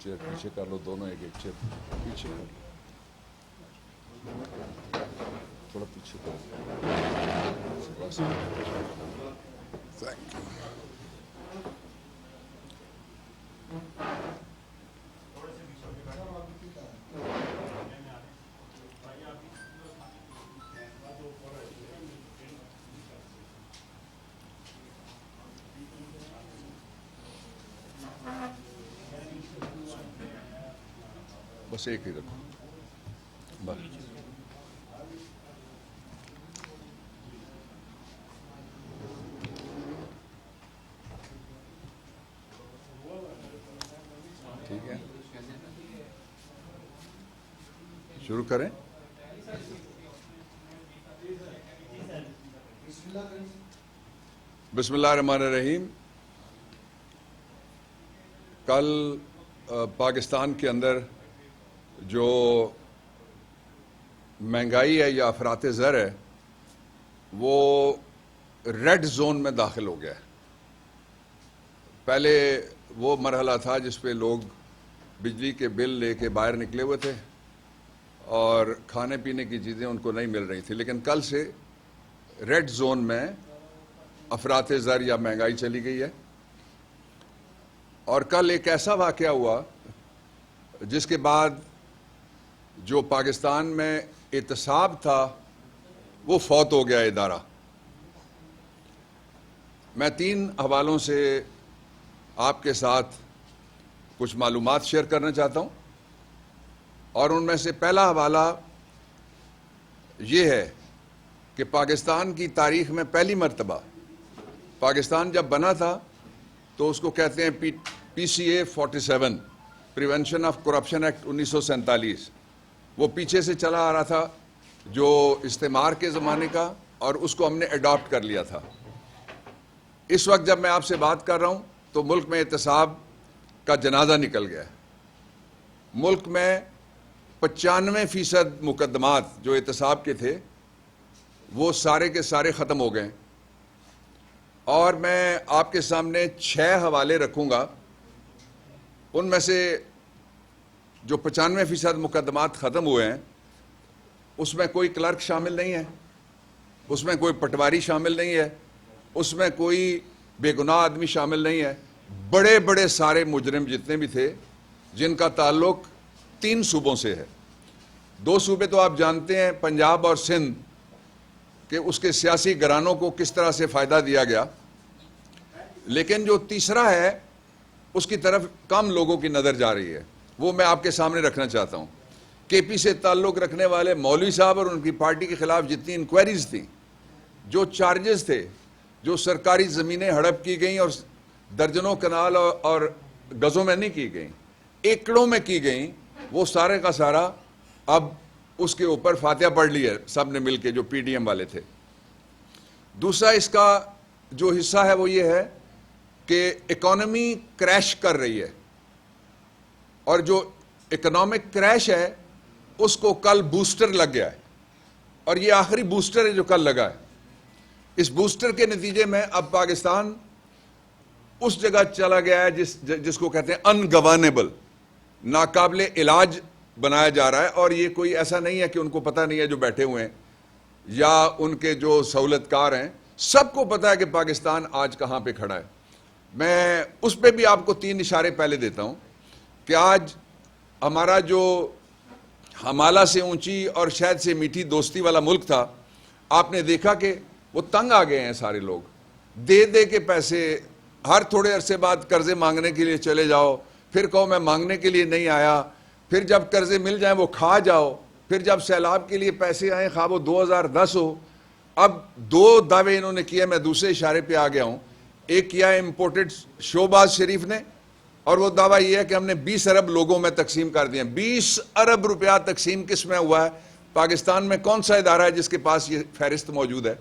Chair پیچھے کر لو، دونوں ایک ایک چیئر پیچھے کر لو، تھوڑا پیچھے کر لو، بس تھینک یو۔ بس ایک ہی رکھو بس۔ ٹھیک ہے، شروع کریں۔ بسم اللہ الرحمن الرحیم۔ کل پاکستان کے اندر جو مہنگائی ہے یا افراط زر ہے وہ ریڈ زون میں داخل ہو گیا ہے۔ پہلے وہ مرحلہ تھا جس پہ لوگ بجلی کے بل لے کے باہر نکلے ہوئے تھے اور کھانے پینے کی چیزیں ان کو نہیں مل رہی تھی، لیکن کل سے ریڈ زون میں افراط زر یا مہنگائی چلی گئی ہے۔ اور کل ایک ایسا واقعہ ہوا جس کے بعد جو پاکستان میں احتساب تھا وہ فوت ہو گیا ادارہ۔ میں 3 حوالوں سے آپ کے ساتھ کچھ معلومات شیئر کرنا چاہتا ہوں، اور ان میں سے پہلا حوالہ یہ ہے کہ پاکستان کی تاریخ میں پہلی مرتبہ پاکستان جب بنا تھا تو اس کو کہتے ہیں PCA 47 prevention of corruption act 1947۔ وہ پیچھے سے چلا آ رہا تھا جو استعمار کے زمانے کا، اور اس کو ہم نے اڈاپٹ کر لیا تھا۔ اس وقت جب میں آپ سے بات کر رہا ہوں تو ملک میں احتساب کا جنازہ نکل گیا ہے۔ ملک میں 95% مقدمات جو احتساب کے تھے وہ سارے کے سارے ختم ہو گئے، اور میں آپ کے سامنے 6 حوالے رکھوں گا۔ ان میں سے جو 95% مقدمات ختم ہوئے ہیں اس میں کوئی کلرک شامل نہیں ہے، اس میں کوئی پٹواری شامل نہیں ہے، اس میں کوئی بے گناہ آدمی شامل نہیں ہے۔ بڑے بڑے سارے مجرم جتنے بھی تھے جن کا تعلق 3 صوبوں سے ہے۔ 2 صوبے تو آپ جانتے ہیں، پنجاب اور سندھ، کہ اس کے سیاسی گھرانوں کو کس طرح سے فائدہ دیا گیا، لیکن جو تیسرا ہے اس کی طرف کم لوگوں کی نظر جا رہی ہے، وہ میں آپ کے سامنے رکھنا چاہتا ہوں۔ KP سے تعلق رکھنے والے مولوی صاحب اور ان کی پارٹی کے خلاف جتنی انکوائریز تھیں، جو چارجز تھے، جو سرکاری زمینیں ہڑپ کی گئیں اور درجنوں کنال اور گزوں میں نہیں کی گئیں، ایکڑوں میں کی گئیں، وہ سارے کا سارا اب اس کے اوپر فاتحہ پڑھ لی ہے سب نے مل کے، جو PDM والے تھے۔ دوسرا اس کا جو حصہ ہے وہ یہ ہے کہ اکانومی کریش کر رہی ہے، اور جو اکنامک کریش ہے اس کو کل بوسٹر لگ گیا ہے، اور یہ آخری بوسٹر ہے جو کل لگا ہے۔ اس بوسٹر کے نتیجے میں اب پاکستان اس جگہ چلا گیا ہے جس کو کہتے ہیں انگورنیبل، ناقابل علاج بنایا جا رہا ہے۔ اور یہ کوئی ایسا نہیں ہے کہ ان کو پتہ نہیں ہے جو بیٹھے ہوئے ہیں یا ان کے جو سہولت کار ہیں، سب کو پتہ ہے کہ پاکستان آج کہاں پہ کھڑا ہے۔ میں اس پہ بھی آپ کو 3 اشارے پہلے دیتا ہوں کہ آج ہمارا جو ہمالہ سے اونچی اور شہد سے میٹھی دوستی والا ملک تھا، آپ نے دیکھا کہ وہ تنگ آ گئے ہیں سارے لوگ، دے دے کے پیسے، ہر تھوڑے عرصے بعد قرضے مانگنے کے لیے چلے جاؤ، پھر کہو میں مانگنے کے لیے نہیں آیا، پھر جب قرضے مل جائیں وہ کھا جاؤ، پھر جب سیلاب کے لیے پیسے آئیں خواہ وہ 2010 ہو۔ اب 2 دعوے انہوں نے کیے، میں دوسرے اشارے پہ آ گیا ہوں۔ ایک کیا ہے امپورٹڈ شہباز شریف نے، اور وہ دعویٰ یہ ہے کہ ہم نے 20 ارب لوگوں میں تقسیم کر دیا۔ 20 ارب روپیہ تقسیم کس میں ہوا ہے؟ پاکستان میں کون سا ادارہ ہے جس کے پاس یہ فہرست موجود ہے؟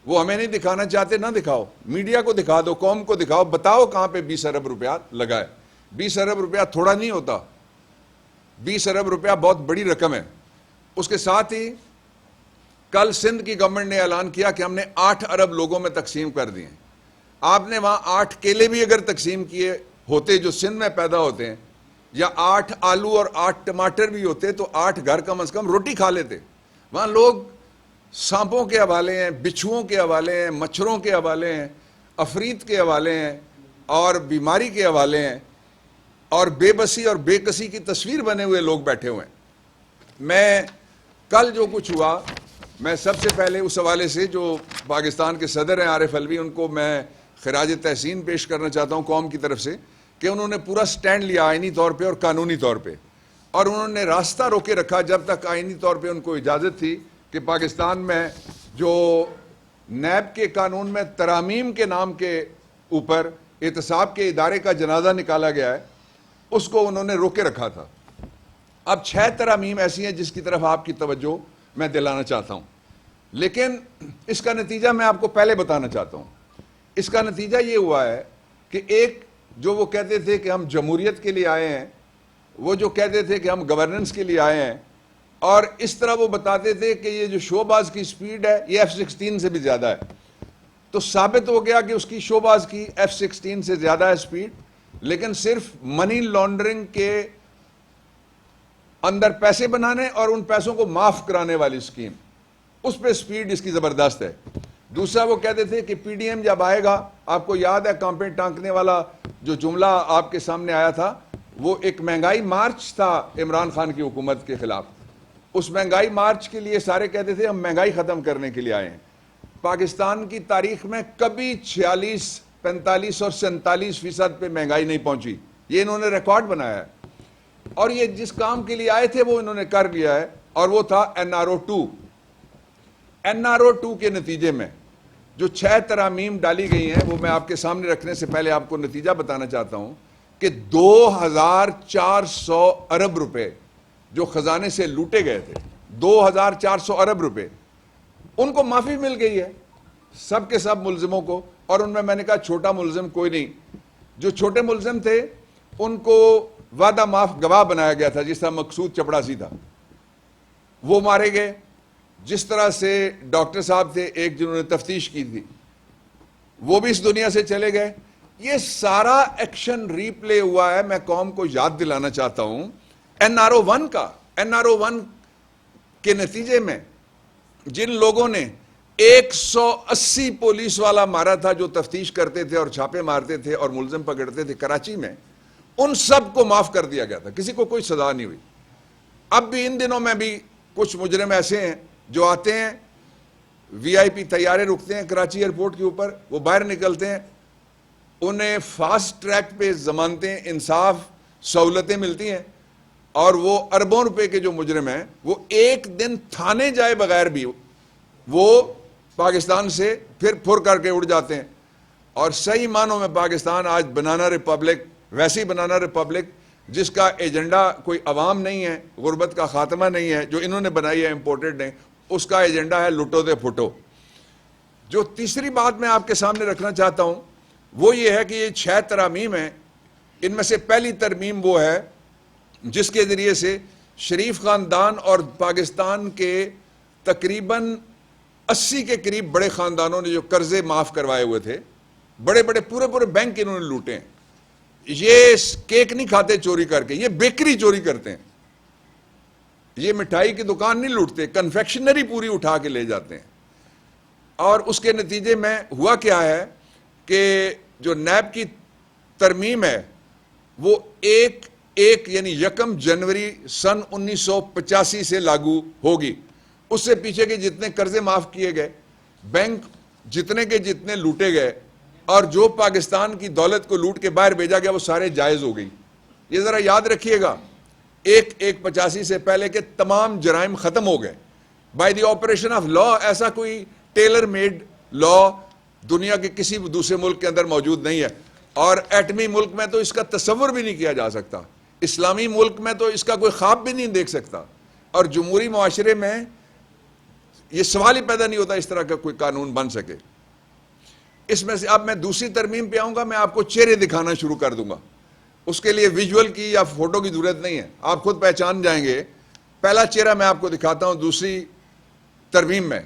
وہ ہمیں نہیں دکھانا چاہتے، نہ دکھاؤ، میڈیا کو دکھا دو، قوم کو دکھاؤ، بتاؤ کہاں پہ 20 ارب روپیہ لگا ہے۔ 20 ارب روپیہ تھوڑا نہیں ہوتا، 20 ارب روپیہ بہت بڑی رقم ہے۔ اس کے ساتھ ہی کل سندھ کی گورنمنٹ نے اعلان کیا کہ ہم نے 8 ارب لوگوں میں تقسیم کر دیے۔ آپ نے وہاں 8 کیلے بھی اگر تقسیم کیے ہوتے جو سندھ میں پیدا ہوتے ہیں یا 8 آلو اور 8 ٹماٹر بھی ہوتے تو 8 گھر کم از کم روٹی کھا لیتے. وہاں لوگ سانپوں کے حوالے ہیں, بچھوؤں کے حوالے ہیں, مچھروں کے حوالے ہیں, افریت کے حوالے ہیں, اور بیماری کے حوالے ہیں, اور بے بسی اور بے کسی کی تصویر بنے ہوئے لوگ بیٹھے ہوئے ہیں. میں کل جو کچھ ہوا, میں سب سے پہلے اس حوالے سے جو پاکستان کے صدر ہیں عارف الوی, ان کو میں خراج تحسین پیش کرنا چاہتا ہوں قوم کی طرف سے, کہ انہوں نے پورا سٹینڈ لیا آئینی طور پہ اور قانونی طور پہ, اور انہوں نے راستہ روکے رکھا جب تک آئینی طور پہ ان کو اجازت تھی کہ پاکستان میں جو نیب کے قانون میں ترامیم کے نام کے اوپر احتساب کے ادارے کا جنازہ نکالا گیا ہے, اس کو انہوں نے روکے رکھا تھا. اب 6 ترامیم ایسی ہیں جس کی طرف آپ کی توجہ میں دلانا چاہتا ہوں, لیکن اس کا نتیجہ میں آپ کو پہلے بتانا چاہتا ہوں. اس کا نتیجہ یہ ہوا ہے کہ ایک جو وہ کہتے تھے کہ ہم جمہوریت کے لیے آئے ہیں, وہ جو کہتے تھے کہ ہم گورننس کے لیے آئے ہیں, اور اس طرح وہ بتاتے تھے کہ یہ جو شو باز کی سپیڈ ہے یہ F-16 سے بھی زیادہ ہے, تو ثابت ہو گیا کہ اس کی شو باز کی F-16 سے زیادہ ہے سپیڈ, لیکن صرف منی لانڈرنگ کے اندر پیسے بنانے اور ان پیسوں کو معاف کرانے والی اسکیم, اس پہ سپیڈ اس کی زبردست ہے. دوسرا وہ کہتے تھے کہ پی ڈی ایم جب آئے گا, آپ کو یاد ہے کانپیں ٹانکنے والا جو جملہ آپ کے سامنے آیا تھا, وہ ایک مہنگائی مارچ تھا عمران خان کی حکومت کے خلاف. اس مہنگائی مارچ کے لیے سارے کہتے تھے ہم مہنگائی ختم کرنے کے لیے آئے ہیں. پاکستان کی تاریخ میں کبھی 46, 45 اور 47% پہ مہنگائی نہیں پہنچی, یہ انہوں نے ریکارڈ بنایا ہے. اور یہ جس کام کے لیے آئے تھے وہ انہوں نے کر لیا ہے, اور وہ تھا NRO2. NRO2 کے نتیجے میں جو 6 ترامیم ڈالی گئی ہیں, وہ میں آپ کے سامنے رکھنے سے پہلے آپ کو نتیجہ بتانا چاہتا ہوں کہ 2400 ارب روپے جو خزانے سے لوٹے گئے تھے, 2400 ارب روپے, ان کو معافی مل گئی ہے سب کے سب ملزموں کو. اور ان میں نے کہا چھوٹا ملزم کوئی نہیں. جو چھوٹے ملزم تھے ان کو وعدہ معاف گواہ بنایا گیا تھا, جس طرح مقصود چپڑاسی تھا, وہ مارے گئے. جس طرح سے ڈاکٹر صاحب تھے ایک جنہوں نے تفتیش کی تھی, وہ بھی اس دنیا سے چلے گئے. یہ سارا ایکشن ری پلے ہوا ہے. میں قوم کو یاد دلانا چاہتا ہوں NRO1 کا. NRO1 کے نتیجے میں جن لوگوں نے 180 پولیس والا مارا تھا جو تفتیش کرتے تھے اور چھاپے مارتے تھے اور ملزم پکڑتے تھے کراچی میں, ان سب کو معاف کر دیا گیا تھا, کسی کو کوئی سزا نہیں ہوئی. اب بھی ان دنوں میں بھی کچھ مجرم ایسے ہیں جو آتے ہیں, VIP طیارے رکتے ہیں کراچی ایئرپورٹ کے اوپر, وہ باہر نکلتے ہیں, انہیں فاسٹ ٹریک پہ ضمانتیں, انصاف, سہولتیں ملتی ہیں, اور وہ اربوں روپے کے جو مجرم ہیں وہ ایک دن تھانے جائے بغیر بھی وہ پاکستان سے پھر پھر کر کے اڑ جاتے ہیں. اور صحیح معنوں میں پاکستان آج بنانا ریپبلک, ویسی بنانا ریپبلک جس کا ایجنڈا کوئی عوام نہیں ہے, غربت کا خاتمہ نہیں ہے جو انہوں نے بنائی ہے امپورٹڈ نہیں, اس کا ایجنڈا ہے لٹو دے پھٹو. جو تیسری بات میں آپ کے سامنے رکھنا چاہتا ہوں وہ یہ ہے کہ یہ 6 ترامیم ہیں. ان میں سے پہلی ترمیم وہ ہے جس کے ذریعے سے شریف خاندان اور پاکستان کے تقریباً 80 کے قریب بڑے خاندانوں نے جو قرضے معاف کروائے ہوئے تھے, بڑے بڑے پورے بینک انہوں نے لوٹے ہیں. یہ کیک نہیں کھاتے چوری کر کے, یہ بیکری چوری کرتے ہیں. یہ مٹھائی کی دکان نہیں لوٹتے, کنفیکشنری پوری اٹھا کے لے جاتے ہیں. اور اس کے نتیجے میں ہوا کیا ہے کہ جو نیب کی ترمیم ہے وہ ایک یعنی 1 جنوری سن 1985 سے لاگو ہوگی. اس سے پیچھے کے جتنے قرضے معاف کیے گئے, بینک جتنے کے جتنے لوٹے گئے, اور جو پاکستان کی دولت کو لوٹ کے باہر بھیجا گیا وہ سارے جائز ہو گئی. یہ ذرا یاد رکھیے گا, 1/85 سے پہلے کے تمام جرائم ختم ہو گئے by the operation of law. ایسا کوئی ٹیلر میڈ لا دنیا کے کسی دوسرے ملک کے اندر موجود نہیں ہے, اور ایٹمی ملک میں تو اس کا تصور بھی نہیں کیا جا سکتا, اسلامی ملک میں تو اس کا کوئی خواب بھی نہیں دیکھ سکتا, اور جمہوری معاشرے میں یہ سوال ہی پیدا نہیں ہوتا اس طرح کا کوئی قانون بن سکے. اس میں سے اب میں دوسری ترمیم پہ آؤں گا, میں آپ کو چہرے دکھانا شروع کر دوں گا. اس کے لیے ویژول کی یا فوٹو کی ضرورت نہیں ہے, آپ خود پہچان جائیں گے. پہلا چہرہ میں آپ کو دکھاتا ہوں دوسری ترمیم میں.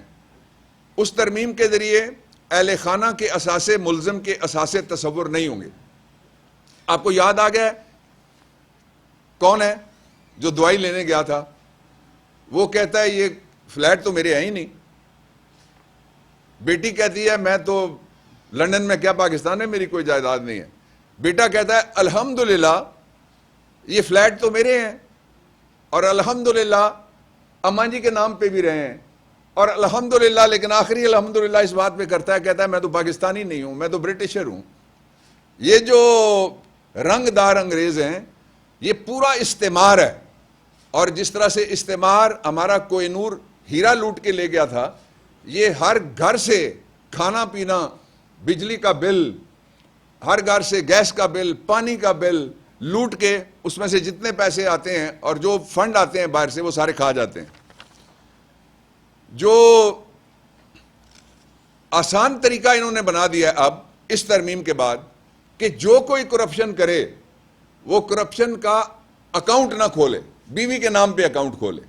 اس ترمیم کے ذریعے اہل خانہ کے اثاثے ملزم کے اثاثے تصور نہیں ہوں گے. آپ کو یاد آ گیا کون ہے جو دوائی لینے گیا تھا؟ وہ کہتا ہے یہ فلیٹ تو میرے ہیں ہی نہیں. بیٹی کہتی ہے میں تو لندن میں کیا پاکستان میں میری کوئی جائیداد نہیں ہے. بیٹا کہتا ہے الحمدللہ یہ فلیٹ تو میرے ہیں, اور الحمدللہ اماں جی کے نام پہ بھی رہے ہیں, اور الحمدللہ, لیکن آخری الحمدللہ اس بات پہ کرتا ہے, کہتا ہے میں تو پاکستانی نہیں ہوں, میں تو برٹشر ہوں. یہ جو رنگ دار انگریز ہیں یہ پورا استعمار ہے. اور جس طرح سے استعمار ہمارا کوہ نور ہیرا لوٹ کے لے گیا تھا, یہ ہر گھر سے کھانا پینا, بجلی کا بل, ہر گھر سے گیس کا بل, پانی کا بل لوٹ کے اس میں سے جتنے پیسے آتے ہیں اور جو فنڈ آتے ہیں باہر سے وہ سارے کھا جاتے ہیں. جو آسان طریقہ انہوں نے بنا دیا ہے اب اس ترمیم کے بعد کہ جو کوئی کرپشن کرے وہ کرپشن کا اکاؤنٹ نہ کھولے, بیوی کے نام پہ اکاؤنٹ کھولے,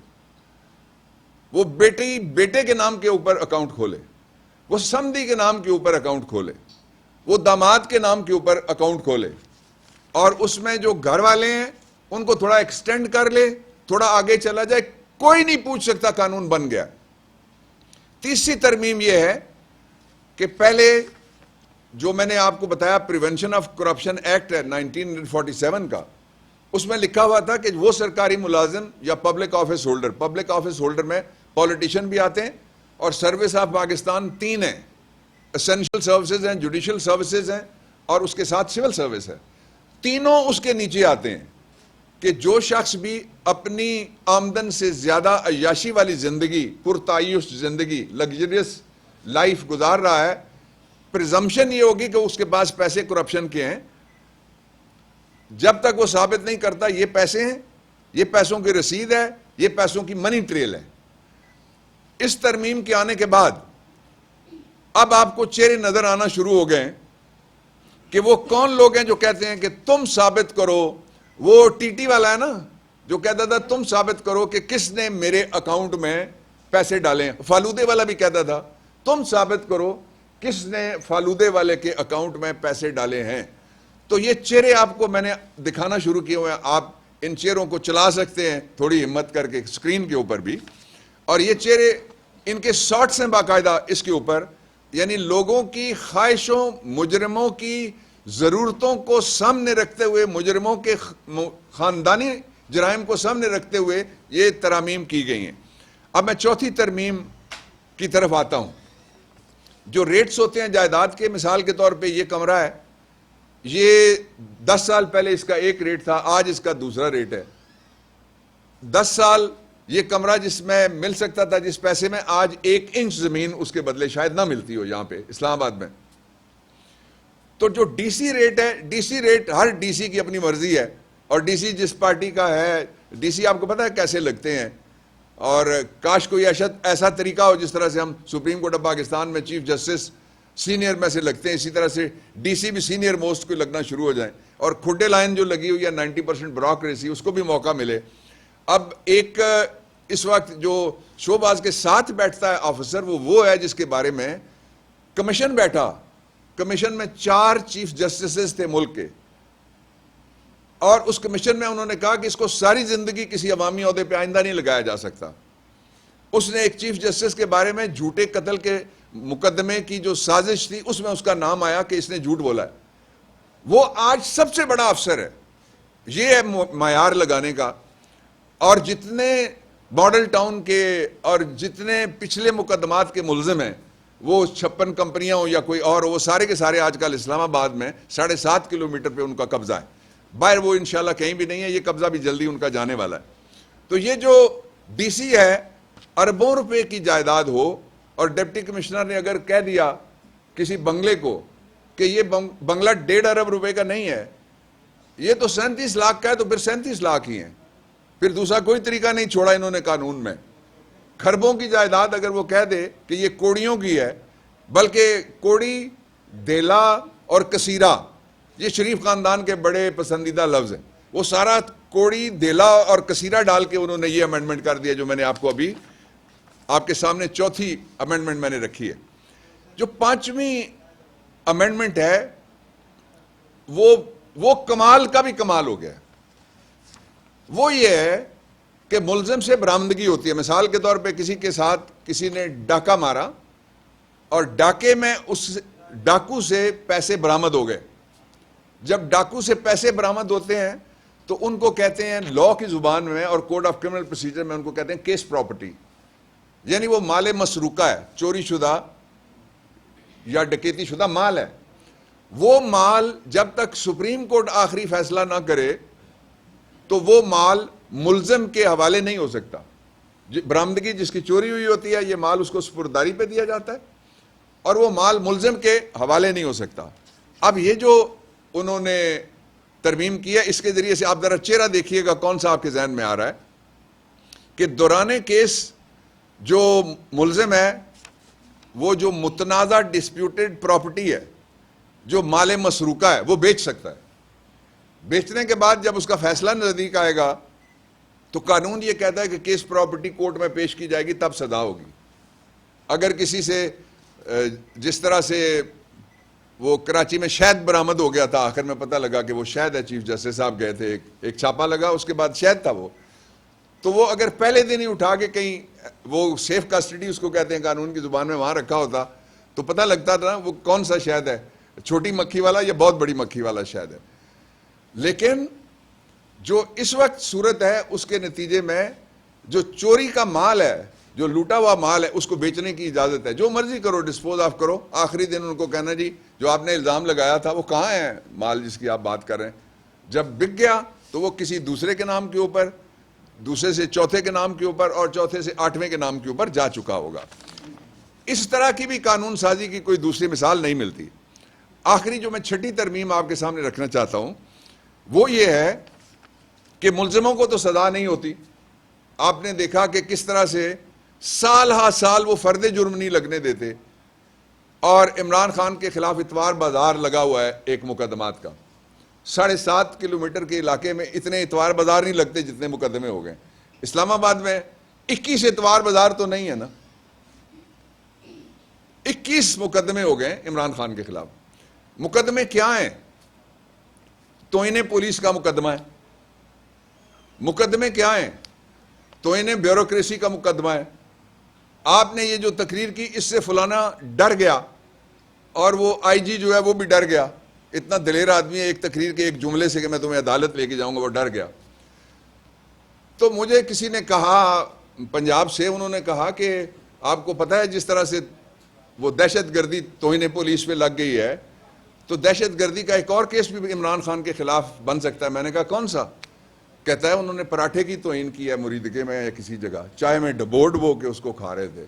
وہ بیٹے کے نام کے اوپر اکاؤنٹ کھولے, وہ سمدھی کے نام کے اوپر اکاؤنٹ کھولے, وہ داماد کے نام کے اوپر اکاؤنٹ کھولے, اور اس میں جو گھر والے ہیں ان کو تھوڑا ایکسٹینڈ کر لے, تھوڑا آگے چلا جائے, کوئی نہیں پوچھ سکتا, قانون بن گیا. تیسری ترمیم یہ ہے کہ پہلے جو میں نے آپ کو بتایا پریونشن آف کرپشن ایکٹ ہے 1947 کا, اس میں لکھا ہوا تھا کہ وہ سرکاری ملازم یا پبلک آفس ہولڈر میں پولیٹیشین بھی آتے ہیں, اور سروس آف پاکستان 3 ہیں, اسینشل سروسز ہیں, جوڈیشل سروسز ہیں, اور اس کے ساتھ سول سروس ہے. تینوں اس کے نیچے آتے ہیں کہ جو شخص بھی اپنی آمدن سے زیادہ عیاشی والی زندگی, پرتعیش زندگی, لگژریس لائف گزار رہا ہے, پریزمپشن یہ ہوگی کہ اس کے پاس پیسے کرپشن کے ہیں. جب تک وہ ثابت نہیں کرتا یہ پیسے ہیں, یہ پیسوں کی رسید ہے, یہ پیسوں کی منی ٹریل ہے. اس ترمیم کے آنے کے بعد اب آپ کو چہرے نظر آنا شروع ہو گئے کہ وہ کون لوگ ہیں جو کہتے ہیں کہ تم ثابت کرو. وہ ٹی ٹی والا ہے نا جو کہتا تھا تم ثابت کرو کہ کس نے میرے اکاؤنٹ میں پیسے ڈالے. فالودے والا بھی کہتا تھا تم ثابت کرو کس نے فالودے والے کے اکاؤنٹ میں پیسے ڈالے ہیں. تو یہ چہرے آپ کو میں نے دکھانا شروع کیے ہوئے ہیں, آپ ان چہروں کو چلا سکتے ہیں تھوڑی ہمت کر کے اسکرین کے اوپر بھی. اور یہ چہرے ان کے شارٹس ہیں باقاعدہ اس کے اوپر, یعنی لوگوں کی خواہشوں, مجرموں کی ضرورتوں کو سامنے رکھتے ہوئے, مجرموں کے خاندانی جرائم کو سامنے رکھتے ہوئے یہ ترامیم کی گئی ہیں. اب میں چوتھی ترمیم کی طرف آتا ہوں. جو ریٹس ہوتے ہیں جائیداد کے, مثال کے طور پہ یہ کمرہ ہے, یہ 10 سال پہلے اس کا ایک ریٹ تھا, آج اس کا دوسرا ریٹ ہے. 10 سال یہ کمرہ جس میں مل سکتا تھا جس پیسے میں, آج 1 انچ زمین اس کے بدلے شاید نہ ملتی ہو یہاں پہ اسلام آباد میں. تو جو ڈی سی ریٹ ہے, ڈی سی ریٹ ہر ڈی سی کی اپنی مرضی ہے, اور ڈی سی جس پارٹی کا ہے, ڈی سی آپ کو پتا ہے کیسے لگتے ہیں, اور کاش کوئی ایسا طریقہ ہو جس طرح سے ہم سپریم کورٹ آف پاکستان میں چیف جسٹس سینئر میں سے لگتے ہیں, اسی طرح سے ڈی سی بھی سینئر موسٹ کو لگنا شروع ہو جائیں, اور کھڈے لائن جو لگی ہوئی ہے 90% بیوروکریسی اس کو بھی موقع ملے. اب ایک اس وقت جو شوباز کے ساتھ بیٹھتا ہے آفیسر, وہ ہے جس کے بارے میں کمیشن بیٹھا. کمیشن میں 4 چیف جسٹسز تھے ملک کے, اور اس کمیشن میں انہوں نے کہا کہ اس کو ساری زندگی کسی عوامی عہدے پہ آئندہ نہیں لگایا جا سکتا. اس نے ایک چیف جسٹس کے بارے میں جھوٹے قتل کے مقدمے کی جو سازش تھی اس میں اس کا نام آیا کہ اس نے جھوٹ بولا ہے. وہ آج سب سے بڑا افسر ہے. یہ ہے معیار لگانے کا. اور جتنے ماڈل ٹاؤن کے اور جتنے پچھلے مقدمات کے ملزم ہیں, وہ 56 کمپنیاں ہوں یا کوئی اور, وہ سارے کے سارے آج کل اسلام آباد میں 7.5 کلومیٹر پہ ان کا قبضہ ہے. باہر وہ انشاءاللہ کہیں بھی نہیں ہے, یہ قبضہ بھی جلدی ان کا جانے والا ہے. تو یہ جو ڈی سی ہے, اربوں روپے کی جائیداد ہو, اور ڈپٹی کمشنر نے اگر کہہ دیا کسی بنگلے کو کہ یہ بنگلہ 1.5 ارب روپے کا نہیں ہے, یہ تو 37 لاکھ کا ہے, تو پھر 37 لاکھ ہی ہیں. پھر دوسرا کوئی طریقہ نہیں چھوڑا انہوں نے قانون میں. کھربوں کی جائیداد اگر وہ کہہ دے کہ یہ کوڑیوں کی ہے, بلکہ کوڑی, دیلا اور کثیرہ یہ شریف خاندان کے بڑے پسندیدہ لفظ ہیں, وہ سارا کوڑی, دیلا اور کثیرہ ڈال کے انہوں نے یہ امینڈمنٹ کر دیا جو میں نے آپ کو ابھی آپ کے سامنے چوتھی امینڈمنٹ میں نے رکھی ہے. جو 5ویں امینڈمنٹ ہے وہ کمال کا بھی کمال ہو گیا. وہ یہ ہے کہ ملزم سے برآمدگی ہوتی ہے. مثال کے طور پہ کسی کے ساتھ کسی نے ڈاکہ مارا اور ڈاکے میں اس ڈاکو سے پیسے برآمد ہو گئے. جب ڈاکو سے پیسے برآمد ہوتے ہیں تو ان کو کہتے ہیں لا کی زبان میں اور کوڈ آف کرمنل پروسیجر میں ان کو کہتے ہیں کیس پراپرٹی. یعنی وہ مال مسروقہ ہے, چوری شدہ یا ڈکیتی شدہ مال ہے. وہ مال جب تک سپریم کورٹ آخری فیصلہ نہ کرے تو وہ مال ملزم کے حوالے نہیں ہو سکتا. برآمدگی جس کی چوری ہوئی ہوتی ہے یہ مال اس کو سپرداری پہ دیا جاتا ہے اور وہ مال ملزم کے حوالے نہیں ہو سکتا. اب یہ جو انہوں نے ترمیم کی ہے اس کے ذریعے سے آپ ذرا چہرہ دیکھیے گا کون سا آپ کے ذہن میں آ رہا ہے کہ دوران کیس جو ملزم ہے وہ جو متنازع ڈسپیوٹڈ پراپرٹی ہے, جو مال مسروقہ ہے, وہ بیچ سکتا ہے. بیچنے کے بعد جب اس کا فیصلہ نزدیک آئے گا تو قانون یہ کہتا ہے کہ کیس پراپرٹی کورٹ میں پیش کی جائے گی, تب سزا ہوگی. اگر کسی سے جس طرح سے وہ کراچی میں شہد برآمد ہو گیا تھا, آخر میں پتہ لگا کہ وہ شہد ہے, چیف جسٹس صاحب گئے تھے, ایک چھاپا لگا, اس کے بعد شہد تھا وہ, تو وہ اگر پہلے دن ہی اٹھا کے کہیں وہ سیف کسٹڈی اس کو کہتے ہیں قانون کی زبان میں وہاں رکھا ہوتا تو پتہ لگتا تھا وہ کون سا شہد ہے, چھوٹی مکھی والا یا بہت بڑی مکھی والا شہد ہے. لیکن جو اس وقت صورت ہے اس کے نتیجے میں جو چوری کا مال ہے, جو لوٹا ہوا مال ہے, اس کو بیچنے کی اجازت ہے. جو مرضی کرو, ڈسپوز آف کرو. آخری دن ان کو کہنا جی جو آپ نے الزام لگایا تھا وہ کہاں ہے مال جس کی آپ بات کر رہے ہیں. جب بک گیا تو وہ کسی دوسرے کے نام کے اوپر, دوسرے سے چوتھے کے نام کے اوپر اور چوتھے سے آٹھویں کے نام کے اوپر جا چکا ہوگا. اس طرح کی بھی قانون سازی کی کوئی دوسری مثال نہیں ملتی. آخری جو میں چھٹی ترمیم آپ کے سامنے رکھنا چاہتا ہوں وہ یہ ہے کہ ملزموں کو تو سزا نہیں ہوتی. آپ نے دیکھا کہ کس طرح سے سال ہا سال وہ فرد جرم نہیں لگنے دیتے, اور عمران خان کے خلاف اتوار بازار لگا ہوا ہے ایک مقدمات کا. 7.5 کلومیٹر کے علاقے میں اتنے اتوار بازار نہیں لگتے جتنے مقدمے ہو گئے. اسلام آباد میں 21 اتوار بازار تو نہیں ہے نا, 21 مقدمے ہو گئے عمران خان کے خلاف. مقدمے کیا ہیں؟ توہین پولیس کا مقدمہ ہے. مقدمے کیا ہیں؟ توہین بیوروکریسی کا مقدمہ ہے. آپ نے یہ جو تقریر کی اس سے فلانا ڈر گیا اور وہ آئی جی جو ہے وہ بھی ڈر گیا. اتنا دلیر آدمی ہے, ایک تقریر کے ایک جملے سے کہ میں تمہیں عدالت لے کے جاؤں گا, وہ ڈر گیا. تو مجھے کسی نے کہا پنجاب سے, انہوں نے کہا کہ آپ کو پتہ ہے جس طرح سے وہ دہشت گردی توہین پولیس پہ لگ گئی ہے تو دہشت گردی کا ایک اور کیس بھی عمران خان کے خلاف بن سکتا ہے. میں نے کہا کون سا؟ کہتا ہے انہوں نے پراٹھے کی توہین کی ہے مریدکے میں یا کسی جگہ, چائے میں ڈبو ڈبو کے اس کو کھا رہے تھے.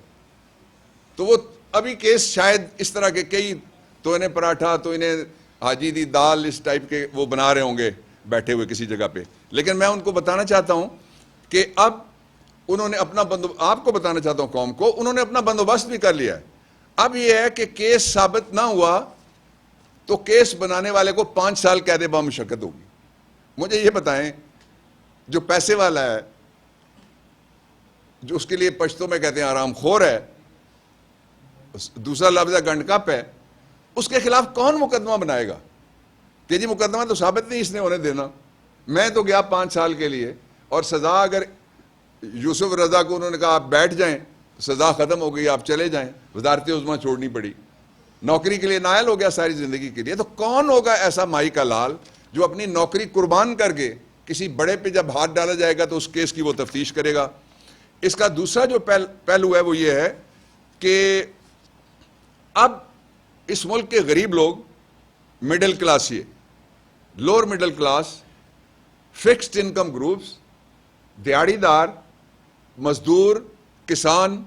تو وہ ابھی کیس شاید اس طرح کے کئی توہین پراٹھا, توہین حاجی دی دال, اس ٹائپ کے وہ بنا رہے ہوں گے بیٹھے ہوئے کسی جگہ پہ. لیکن میں ان کو بتانا چاہتا ہوں کہ اب انہوں نے اپنا آپ کو بتانا چاہتا ہوں قوم کو, انہوں نے اپنا بندوبست بھی کر لیا ہے. اب یہ ہے کہ کیس ثابت نہ ہوا تو کیس بنانے والے کو 5 سال قید بامشقت ہوگی. مجھے یہ بتائیں جو پیسے والا ہے, جو اس کے لیے پشتوں میں کہتے ہیں آرام خور ہے, دوسرا لفظ ہے گنڈ کپ ہے, اس کے خلاف کون مقدمہ بنائے گا کہ جی مقدمہ تو ثابت نہیں اس نے ہونے دینا, میں تو گیا 5 سال کے لیے, اور سزا اگر یوسف رضا کو انہوں نے کہا آپ بیٹھ جائیں, سزا ختم ہو گئی, آپ چلے جائیں, وزارت عظمیٰ چھوڑنی پڑی, نوکری کے لیے نائل ہو گیا ساری زندگی کے لیے. تو کون ہوگا ایسا مائی کا لال جو اپنی نوکری قربان کر کے کسی بڑے پہ جب ہاتھ ڈالا جائے گا تو اس کیس کی وہ تفتیش کرے گا. اس کا دوسرا جو پہلو ہے وہ یہ ہے کہ اب اس ملک کے غریب لوگ, مڈل کلاس, یہ lower middle class, fixed income groups, دیہڑی دار, مزدور, کسان,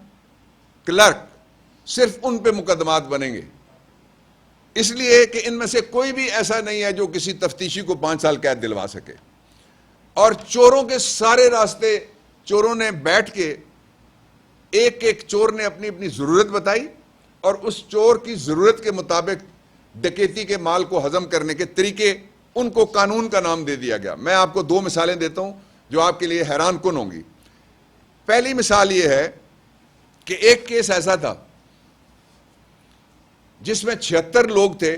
کلرک, صرف ان پہ مقدمات بنیں گے. اس لیے کہ ان میں سے کوئی بھی ایسا نہیں ہے جو کسی تفتیشی کو 5 سال قید دلوا سکے. اور چوروں کے سارے راستے, چوروں نے بیٹھ کے ایک ایک چور نے اپنی اپنی ضرورت بتائی اور اس چور کی ضرورت کے مطابق ڈکیتی کے مال کو ہضم کرنے کے طریقے ان کو قانون کا نام دے دیا گیا. میں آپ کو 2 مثالیں دیتا ہوں جو آپ کے لیے حیران کن ہوں گی. پہلی مثال یہ ہے کہ ایک کیس ایسا تھا جس میں 76 لوگ تھے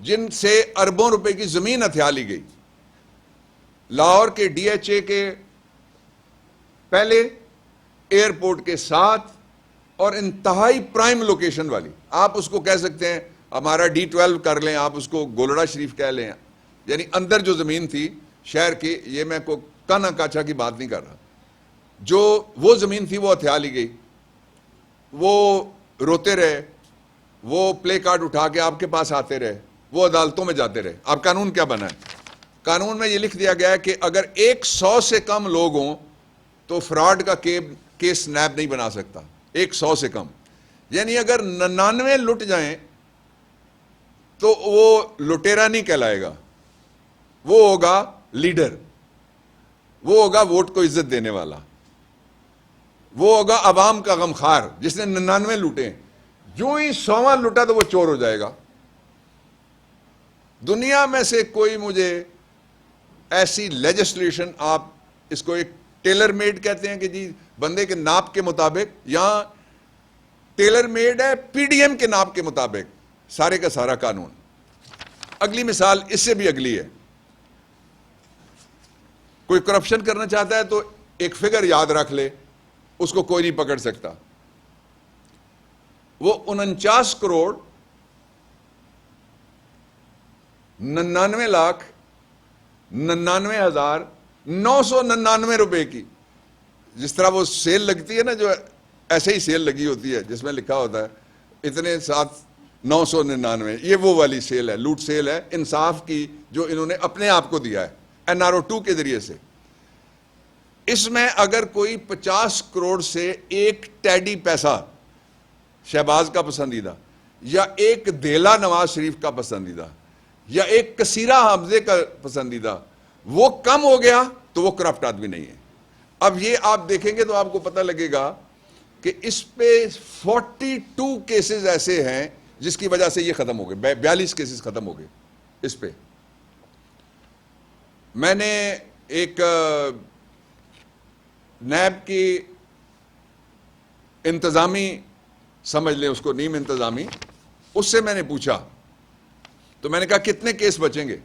جن سے اربوں روپے کی زمین ہتھیا لی گئی. لاہور کے ڈی ایچ اے کے پہلے، ایئرپورٹ کے ساتھ، اور انتہائی پرائم لوکیشن والی. آپ اس کو کہہ سکتے ہیں ہمارا D12 کر لیں، آپ اس کو گولڑا شریف کہہ لیں، یعنی اندر جو زمین تھی شہر کی. یہ میں کو کانا کاچا کی بات نہیں کر رہا. جو وہ زمین تھی وہ ہتھیا لی گئی. وہ روتے رہے، وہ پلے کارڈ اٹھا کے آپ کے پاس آتے رہے، وہ عدالتوں میں جاتے رہے. اب قانون کیا بنا ہے؟ قانون میں یہ لکھ دیا گیا ہے کہ اگر 100 سے کم لوگ ہوں تو فراڈ کا کیس نیب نہیں بنا سکتا. 100 سے کم، یعنی اگر 99 لٹ جائیں تو وہ لٹیرا نہیں کہلائے گا، وہ ہوگا لیڈر، وہ ہوگا ووٹ کو عزت دینے والا، وہ ہوگا عوام کا غمخوار جس نے 99 لوٹے. جو ہی 100واں لوٹا تو وہ چور ہو جائے گا. دنیا میں سے کوئی مجھے ایسی لیجسلیشن، آپ اس کو ایک ٹیلر میڈ کہتے ہیں کہ جی بندے کے ناپ کے مطابق، یا ٹیلر میڈ ہے پی ڈی ایم کے ناپ کے مطابق سارے کا سارا قانون. اگلی مثال اس سے بھی اگلی ہے. کوئی کرپشن کرنا چاہتا ہے تو ایک فگر یاد رکھ لے، اس کو کوئی نہیں پکڑ سکتا. وہ 49 کروڑ 99,99,999 روپے کی، جس طرح وہ سیل لگتی ہے نا، جو ایسے ہی سیل لگی ہوتی ہے جس میں لکھا ہوتا ہے اتنے 999. یہ وہ والی سیل ہے، لوٹ سیل ہے انصاف کی، جو انہوں نے اپنے آپ کو دیا ہے NRO2 کے ذریعے سے. اس میں اگر کوئی 50 کروڑ سے ایک ٹیڈی پیسہ شہباز کا پسندیدہ، یا ایک دھیلا نواز شریف کا پسندیدہ، یا ایک کثیرہ حمزے کا پسندیدہ، وہ کم ہو گیا تو وہ کرپٹ آدمی نہیں ہے. اب یہ آپ دیکھیں گے تو آپ کو پتہ لگے گا کہ اس پہ 42 کیسز ایسے ہیں جس کی وجہ سے یہ ختم ہو گئے. 42 کیسز ختم ہو گئے اس پہ. میں نے ایک نیب کی انتظامی، سمجھ لیں اس کو نیم انتظامی، اس سے میں نے پوچھا، تو میں نے کہا کتنے کیس بچیں گے؟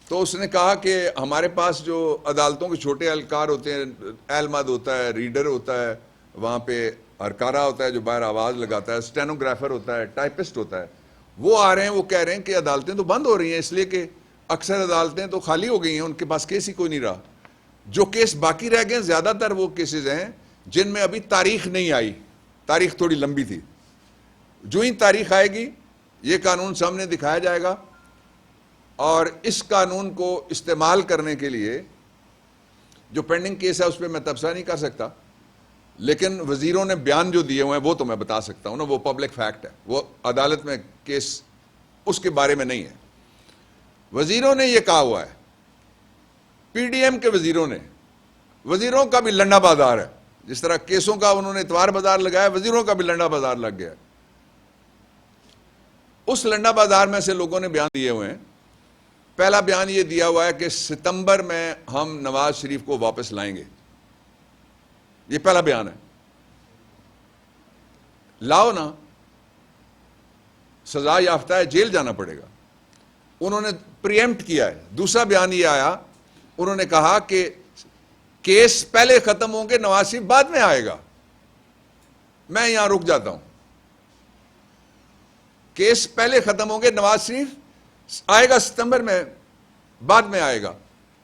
تو اس نے کہا کہ ہمارے پاس جو عدالتوں کے چھوٹے اہلکار ہوتے ہیں، اہلمد ہوتا ہے، ریڈر ہوتا ہے، وہاں پہ ہرکارا ہوتا ہے جو باہر آواز لگاتا ہے، اسٹینوگرافر ہوتا ہے، ٹائپسٹ ہوتا ہے، وہ آ رہے ہیں، وہ کہہ رہے ہیں کہ عدالتیں تو بند ہو رہی ہیں، اس لیے کہ اکثر عدالتیں تو خالی ہو گئی ہیں، ان کے پاس کیس ہی کوئی نہیں رہا. جو کیس باقی رہ گئے زیادہ تر وہ کیسز ہیں جن میں ابھی تاریخ نہیں آئی. تاریخ تھوڑی لمبی تھی. جو ہی تاریخ آئے گی یہ قانون سامنے دکھایا جائے گا، اور اس قانون کو استعمال کرنے کے لیے جو پینڈنگ کیس ہے اس پہ میں تبصرہ نہیں کر سکتا، لیکن وزیروں نے بیان جو دیے ہوئے ہیں وہ تو میں بتا سکتا ہوں نا. وہ پبلک فیکٹ ہے، وہ عدالت میں کیس اس کے بارے میں نہیں ہے. وزیروں نے یہ کہا ہوا ہے، پی ڈی ایم کے وزیروں کا بھی لنڈا بازار ہے. جس طرح کیسوں کا انہوں نے اتوار بازار لگایا، وزیروں کا بھی لنڈا بازار لگ گیا. اس لنڈا بازار میں سے لوگوں نے بیان دیے ہوئے ہیں. پہلا بیان یہ دیا ہوا ہے کہ ستمبر میں ہم نواز شریف کو واپس لائیں گے. یہ پہلا بیان ہے. لاؤ نا، سزا یافتہ ہے، جیل جانا پڑے گا. انہوں نے پریمپٹ کیا ہے. دوسرا بیان یہ آیا، انہوں نے کہا کہ کیس پہلے ختم ہوں گے، نواز شریف بعد میں آئے گا. میں یہاں رک جاتا ہوں. کیس پہلے ختم ہوں گے، نواز شریف آئے گا ستمبر میں، بعد میں آئے گا.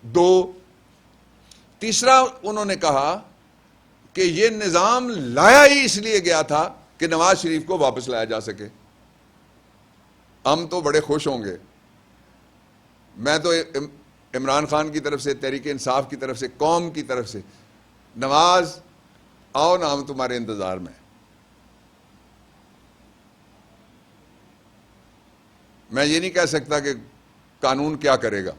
دو. تیسرا انہوں نے کہا کہ یہ نظام لایا ہی اس لیے گیا تھا کہ نواز شریف کو واپس لایا جا سکے. ہم تو بڑے خوش ہوں گے. میں تو عمران خان کی طرف سے، تحریک انصاف کی طرف سے، قوم کی طرف سے، نواز آؤ نا، ہم تمہارے انتظار میں. میں یہ نہیں کہہ سکتا کہ قانون کیا کرے گا.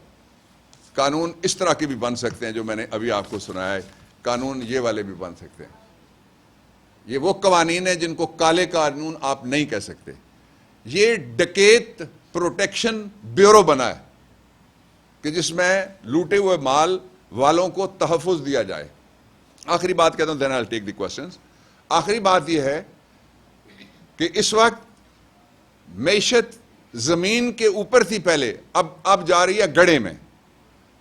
قانون اس طرح کے بھی بن سکتے ہیں جو میں نے ابھی آپ کو سنایا ہے. قانون یہ والے بھی بن سکتے ہیں. یہ وہ قوانین ہیں جن کو کالے قانون آپ نہیں کہہ سکتے. یہ ڈکیت پروٹیکشن بیورو بنا ہے کہ جس میں لوٹے ہوئے مال والوں کو تحفظ دیا جائے. آخری بات کہتا ہوں، then I'll take the questions. آخری بات یہ ہے کہ اس وقت معیشت زمین کے اوپر تھی پہلے، اب جا رہی ہے گڑھے میں.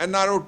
NRO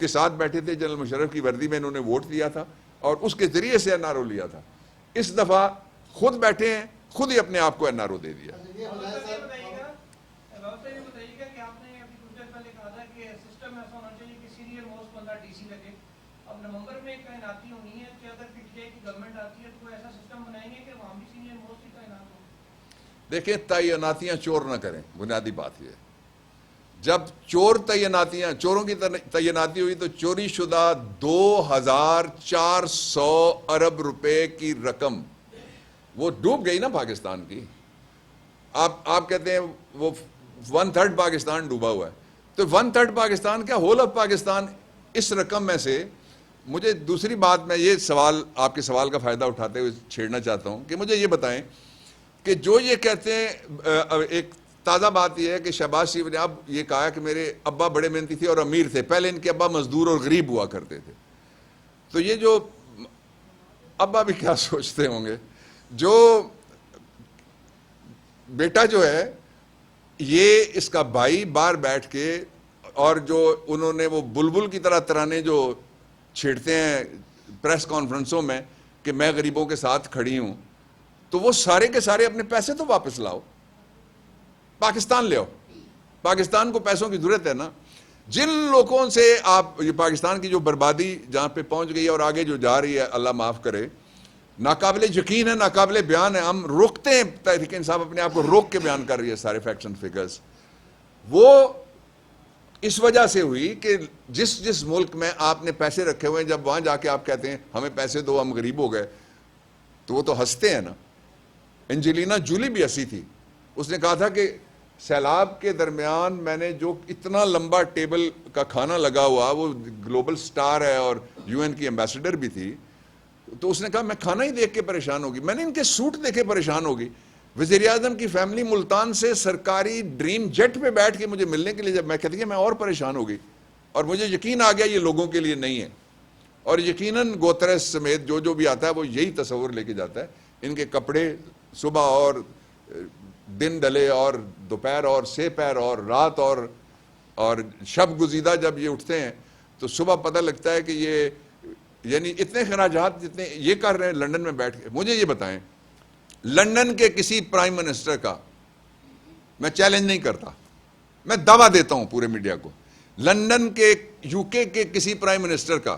کے ساتھ بیٹھے تھے, جنرل مشرف کی وردی میں انہوں نے ووٹ دیا تھا اور اس کے ذریعے سے این آر او لیا تھا. اس دفعہ خود بیٹھے ہیں, خود ہی اپنے آپ کو این آر او دے دیا. یہ بتائیے گا کہ آپ نے ابھی کچھ دیر پہلے کہا تھا کہ سسٹم ایسا ہونا چاہیے کہ سینئر موسٹ بندہ ڈی سی لگے. اب نومبر میں تعیناتی ہونی ہے کہ اگر پی ٹی آئی کی گورنمنٹ آتی ہے تو کوئی ایسا سسٹم بنائیں گے کہ وہاں بھی سینئر موسٹ ہی تعینات ہو. دیکھیں, تعیناتیاں چور نہ کریں, بنیادی بات یہ ہے. جب چوروں کی تعیناتی ہوئی تو چوری شدہ 2400 ارب روپے کی رقم وہ ڈوب گئی نا پاکستان کی. آپ کہتے ہیں وہ 1/3 پاکستان ڈوبا ہوا ہے, تو 1/3 پاکستان کیا, ہول آف پاکستان اس رقم میں سے. مجھے دوسری بات, میں یہ سوال, آپ کے سوال کا فائدہ اٹھاتے ہوئے چھیڑنا چاہتا ہوں کہ مجھے یہ بتائیں کہ جو یہ کہتے ہیں, ایک تازہ بات یہ ہے کہ شہباز شریف نے اب یہ کہا کہ میرے ابا بڑے محنتی تھے اور امیر تھے, پہلے ان کے ابا مزدور اور غریب ہوا کرتے تھے. تو یہ جو ابا بھی کیا سوچتے ہوں گے, جو بیٹا جو ہے یہ اس کا بھائی باہر بیٹھ کے, اور جو انہوں نے وہ بلبل کی طرح ترانے جو چھیڑتے ہیں پریس کانفرنسوں میں کہ میں غریبوں کے ساتھ کھڑی ہوں, تو وہ سارے کے سارے اپنے پیسے تو واپس لاؤ, پاکستان لے آؤ. پاکستان کو پیسوں کی ضرورت ہے نا. جن لوگوں سے آپ, یہ پاکستان کی جو بربادی جہاں پہ پہنچ گئی ہے اور آگے جو جا رہی ہے, اللہ معاف کرے, ناقابل یقین ہے, ناقابل بیان ہے. ہم روکتے ہیں, تحریک انصاف اپنے آپ کو روک کے بیان کر رہی ہے سارے فیکٹس اینڈ فگرز. وہ اس وجہ سے ہوئی کہ جس ملک میں آپ نے پیسے رکھے ہوئے ہیں, جب وہاں جا کے آپ کہتے ہیں ہمیں پیسے دو, ہم غریب ہو گئے, تو وہ تو ہنستے ہیں نا. انجلینا جولی بھی ہنسی تھی. اس نے کہا تھا کہ سیلاب کے درمیان میں نے جو اتنا لمبا ٹیبل کا کھانا لگا ہوا, وہ گلوبل سٹار ہے اور یو این کی ایمبیسڈر بھی تھی, تو اس نے کہا میں کھانا ہی دیکھ کے پریشان ہوگی, میں نے ان کے سوٹ دیکھے پریشان ہوگی. وزیر اعظم کی فیملی ملتان سے سرکاری ڈریم جیٹ پہ بیٹھ کے مجھے ملنے کے لیے جب میں کہتی کہ میں اور پریشان ہوگی, اور مجھے یقین آ گیا یہ لوگوں کے لیے نہیں ہے. اور یقیناً گوترس سمیت جو بھی آتا ہے وہ یہی تصور لے کے جاتا ہے. ان کے کپڑے صبح اور دن ڈلے اور دوپہر اور سے پیر اور رات اور شب گزیدہ جب یہ اٹھتے ہیں تو صبح پتہ لگتا ہے کہ یہ یعنی اتنے خراجات جتنے یہ کر رہے ہیں لندن میں بیٹھ کے. مجھے یہ بتائیں, لندن کے کسی پرائم منسٹر کا, میں چیلنج نہیں کرتا, میں دعویٰ دیتا ہوں پورے میڈیا کو, لندن کے یو کے کسی پرائم منسٹر کا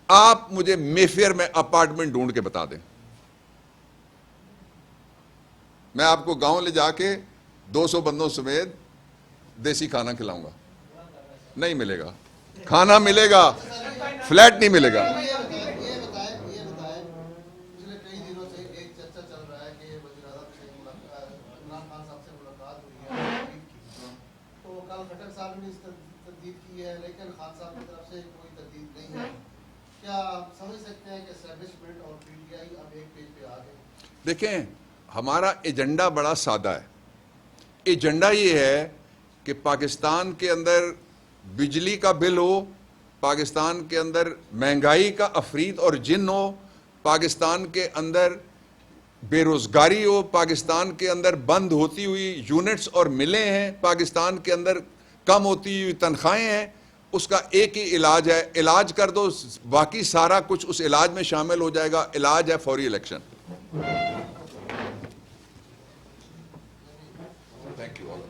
آپ مجھے میفیئر میں اپارٹمنٹ ڈھونڈ کے بتا دیں, میں آپ کو گاؤں لے جا کے 200 بندوں سمیت دیسی کھانا کھلاؤں گا. نہیں ملے گا, کھانا ملے گا, فلیٹ نہیں ملے گا. یہ بتائیں پچھلے کئی دنوں سے ایک چرچا چل رہا ہے کہ وزیر اعظم سے عمران خان صاحب سے ملاقات ہوئی ہے, تو کل خٹک صاحب نے اس تردید کی ہے, لیکن خان صاحب کی طرف سے کوئی تردید نہیں ہے. کیا آپ سمجھ سکتے ہیں کہ اسٹیبلشمنٹ اور پی ٹی آئی اب ایک پیج پہ آ گئے؟ دیکھیں, ہمارا ایجنڈا بڑا سادہ ہے. ایجنڈا یہ ہے کہ پاکستان کے اندر بجلی کا بل ہو, پاکستان کے اندر مہنگائی کا افریت اور جن ہو, پاکستان کے اندر بے روزگاری ہو, پاکستان کے اندر بند ہوتی ہوئی یونٹس اور ملیں ہیں, پاکستان کے اندر کم ہوتی ہوئی تنخواہیں ہیں. اس کا ایک ہی علاج ہے, علاج کر دو, باقی سارا کچھ اس علاج میں شامل ہو جائے گا. علاج ہے فوری الیکشن. Thank you all.